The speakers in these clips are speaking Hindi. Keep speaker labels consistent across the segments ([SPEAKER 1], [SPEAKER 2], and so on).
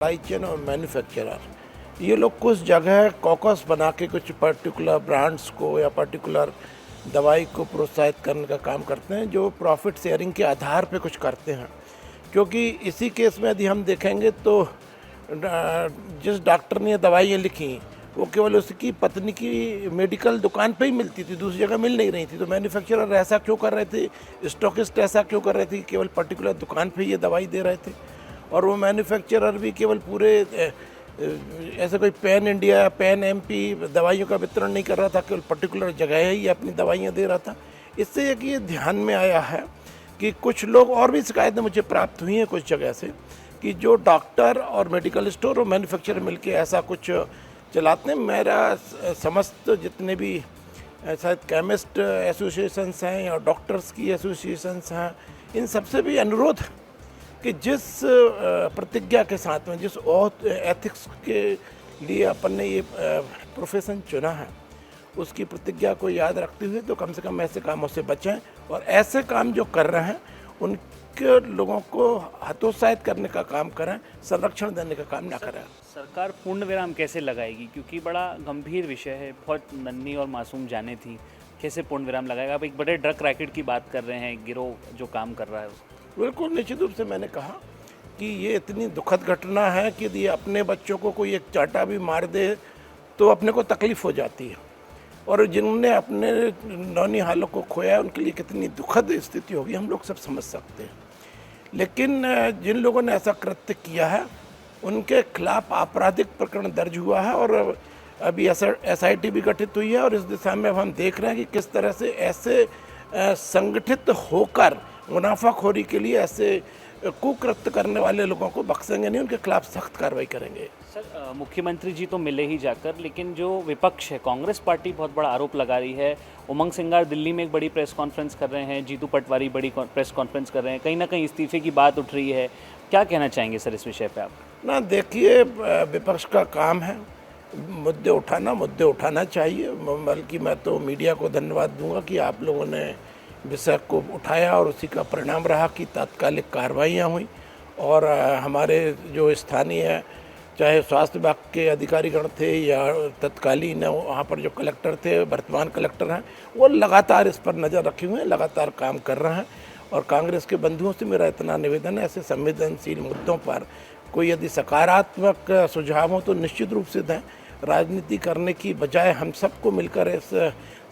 [SPEAKER 1] सप्लाई चेन और मैन्युफैक्चरर ये लोग कुछ जगह कॉकस बना के कुछ पर्टिकुलर ब्रांड्स को या पर्टिकुलर दवाई को प्रोत्साहित करने का काम करते हैं, जो प्रॉफिट शेयरिंग के आधार पे कुछ करते हैं। क्योंकि इसी केस में यदि हम देखेंगे तो जिस डॉक्टर ने दवाइयाँ लिखी वो केवल उसकी पत्नी की मेडिकल दुकान पे ही मिलती थी, दूसरी जगह मिल नहीं रही थी। तो मैन्युफैक्चरर ऐसा क्यों कर रहे थे, स्टॉकिस्ट ऐसा क्यों कर रहे थे, केवल पर्टिकुलर दुकान पे ये दवाई दे रहे थे। और वो मैन्युफैक्चरर भी केवल पूरे ऐसे कोई पैन इंडिया, पैन एमपी दवाइयों का वितरण नहीं कर रहा था, केवल पर्टिकुलर जगह ही अपनी दवाइयाँ दे रहा था। इससे एक ये ध्यान में आया है कि कुछ लोग, और भी शिकायतें मुझे प्राप्त हुई हैं कुछ जगह से, कि जो डॉक्टर और मेडिकल स्टोर और मैन्युफैक्चरर मिलके ऐसा कुछ चलाते हैं। मेरा समस्त जितने भी शायद केमिस्ट एसोसिएशंस हैं या डॉक्टर्स की एसोसिएशंस हैं, इन सबसे भी अनुरोध है कि जिस प्रतिज्ञा के साथ में, जिस एथिक्स के लिए अपन ने ये प्रोफेशन चुना है, उसकी प्रतिज्ञा को याद रखते हुए तो कम से कम ऐसे कामों से बचें और ऐसे काम जो कर रहे हैं उनके लोगों को हतोत्साहित करने का काम करें, संरक्षण देने का काम ना करें।
[SPEAKER 2] सरकार पूर्ण विराम कैसे लगाएगी, क्योंकि बड़ा गंभीर विषय है, बहुत नन्ही और मासूम जानें थी, कैसे पूर्ण विराम लगाएगा? आप एक बड़े ड्रग रैकेट की बात कर रहे हैं, गिरोह जो काम कर रहा है।
[SPEAKER 1] बिल्कुल निश्चित रूप से मैंने कहा कि ये इतनी दुखद घटना है कि यदि अपने बच्चों को कोई एक चाटा भी मार दे तो अपने को तकलीफ हो जाती है, और जिन्होंने अपने नौनिहालों को खोया उनके लिए कितनी दुखद स्थिति होगी हम लोग सब समझ सकते हैं। लेकिन जिन लोगों ने ऐसा कृत्य किया है उनके खिलाफ आपराधिक प्रकरण दर्ज हुआ है और अभी SIT भी गठित हुई है, और इस दिशा में अब हम देख रहे हैं कि किस तरह से ऐसे संगठित होकर मुनाफाखोरी के लिए ऐसे कुकृत्य करने वाले लोगों को बख्शेंगे नहीं, उनके खिलाफ सख्त कार्रवाई करेंगे।
[SPEAKER 2] सर, मुख्यमंत्री जी तो मिले ही जाकर, लेकिन जो विपक्ष है, कांग्रेस पार्टी बहुत बड़ा आरोप लगा रही है। उमंग सिंगार दिल्ली में एक बड़ी प्रेस कॉन्फ्रेंस कर रहे हैं, जीतू पटवारी बड़ी प्रेस कॉन्फ्रेंस कर रहे हैं, कहीं ना कहीं इस्तीफे की बात उठ रही है। क्या कहना चाहेंगे सर इस विषय पर आप?
[SPEAKER 1] ना देखिए, विपक्ष का काम है मुद्दे उठाना चाहिए। बल्कि मैं तो मीडिया को धन्यवाद दूंगा कि आप लोगों ने विषय को उठाया और उसी का परिणाम रहा कि तात्कालिक कार्रवाइयाँ हुई। और हमारे जो स्थानीय चाहे स्वास्थ्य विभाग के अधिकारीगण थे या तत्कालीन वहाँ पर जो कलेक्टर थे, वर्तमान कलेक्टर हैं, वो लगातार इस पर नज़र रखे हुए हैं, लगातार काम कर रहे हैं। और कांग्रेस के बंधुओं से मेरा इतना निवेदन है, ऐसे संवेदनशील मुद्दों पर कोई यदि सकारात्मक सुझाव हो तो निश्चित रूप से दें। राजनीति करने की बजाय हम सबको मिलकर इस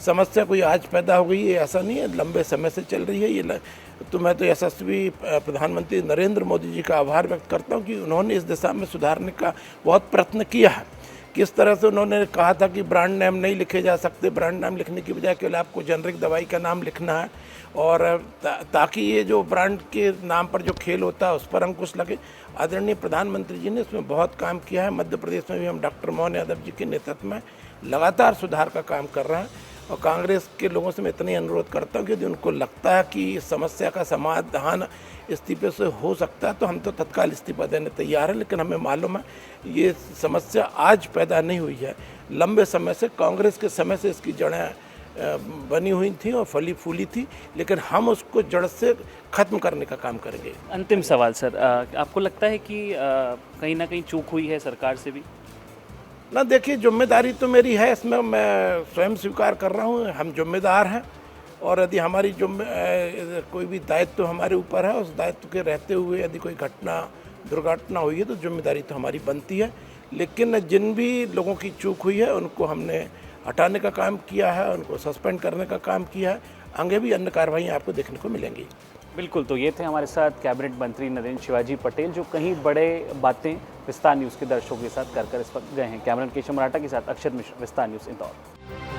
[SPEAKER 1] समस्या कोई आज पैदा हो गई है, ऐसा नहीं है, लंबे समय से चल रही है ये। तो मैं तो यशस्वी प्रधानमंत्री नरेंद्र मोदी जी का आभार व्यक्त करता हूं कि उन्होंने इस दिशा में सुधारने का बहुत प्रयत्न किया है। किस तरह से उन्होंने कहा था कि ब्रांड नाम नहीं लिखे जा सकते, ब्रांड नाम लिखने की बजाय केवल आपको जेनरिक दवाई का नाम लिखना है, और ताकि ये जो ब्रांड के नाम पर जो खेल होता है उस पर अंकुश लगे। आदरणीय प्रधानमंत्री जी ने इसमें बहुत काम किया है। मध्य प्रदेश में भी हम डॉक्टर मोहन यादव जी के नेतृत्व में लगातार सुधार का काम कर रहे हैं। और कांग्रेस के लोगों से मैं इतना ही अनुरोध करता हूँ कि यदि उनको लगता है कि इस समस्या का समाधान इस्तीफे से हो सकता है तो हम तो तत्काल इस्तीफा देने तैयार हैं। लेकिन हमें मालूम है ये समस्या आज पैदा नहीं हुई है, लंबे समय से, कांग्रेस के समय से इसकी जड़ें बनी हुई थी और फली फूली थी, लेकिन हम उसको जड़ से ख़त्म करने का काम करेंगे।
[SPEAKER 2] अंतिम सवाल सर, आपको लगता है कि कहीं ना कहीं चूक हुई है सरकार से भी?
[SPEAKER 1] ना देखिए, जिम्मेदारी तो मेरी है, इसमें मैं स्वयं स्वीकार कर रहा हूँ, हम जिम्मेदार हैं। और यदि हमारी कोई भी दायित्व हमारे ऊपर है, उस दायित्व के रहते हुए यदि कोई दुर्घटना हुई है तो जिम्मेदारी तो हमारी बनती है। लेकिन जिन भी लोगों की चूक हुई है उनको हमने हटाने का काम किया है, उनको सस्पेंड करने का काम किया है। आगे भी अन्य कार्रवाई आपको देखने को मिलेंगी।
[SPEAKER 2] बिल्कुल, तो ये थे हमारे साथ कैबिनेट मंत्री नरेंद्र शिवाजी पटेल, जो कहीं बड़े बातें विस्तार न्यूज़ के दर्शकों के साथ कर इस वक्त गए हैं। कैमरा केशव मराठा के साथ अक्षर मिश्र, विस्तार न्यूज़, इंदौर।